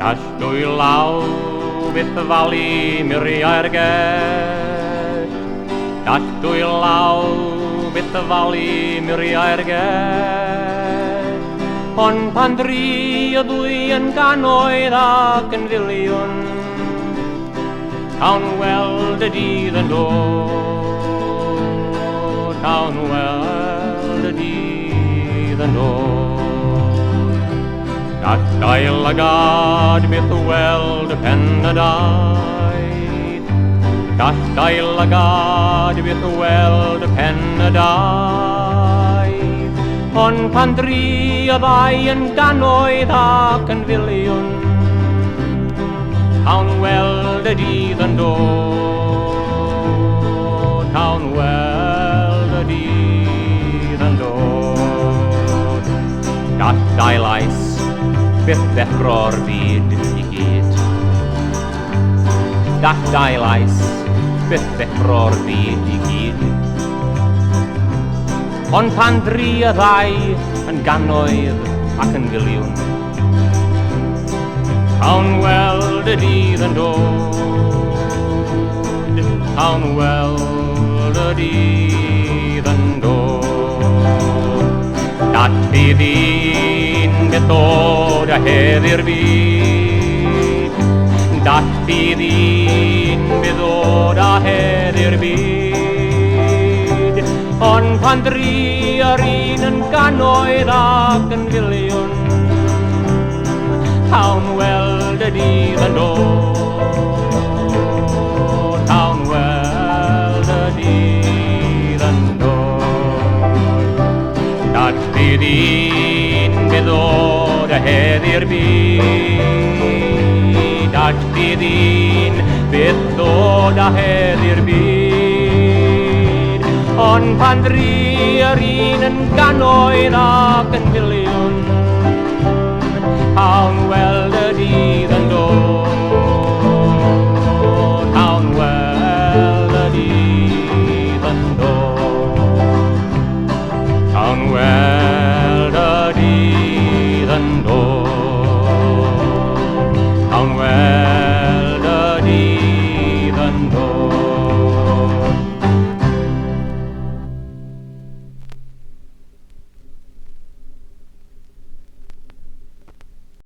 Gall dwy law byth falu muriau'r gell. Gall dwy law byth falu muriau'r gell. Ond pan dri o ddwy yn ganoedd ac yn filiwn, cawn weld y dydd yn dod, cawn weld y dydd yn dod. Gall gael a gad byth weld y pen y daid, gall gael a gad byth weld y pen y daid. Ond pan dri o ddau yn ganoedd ac yn filiwn, cawn weld y dydd yn dod, cawn weld y dydd yn dod. Gall gael ais byth ddeffro'r byd i gyd. Gall gael ais byth ddeffro'r byd i gyd. Ond pan dri a ddau yn ganoedd ac yn filiwn, cawn weld y dydd yn dod, cawn weld y dydd yn dod. Dat bydd un bydd ddod a heddi'r byd, dat bydd un bydd ddod a heddi'r byd. Ond pan dri ar un yn ganoedd ac yn filiwn, cawn weld y dydd yn dod, cawn weld y dydd yn dod. Dat bydd un bydd ddod a heddi'r byd, dat bydd un bydd ddod a heddi'r byd. Ond pan dri ar un yn ganoedd ac yn filiwn, cawn weld y dydd yn dod.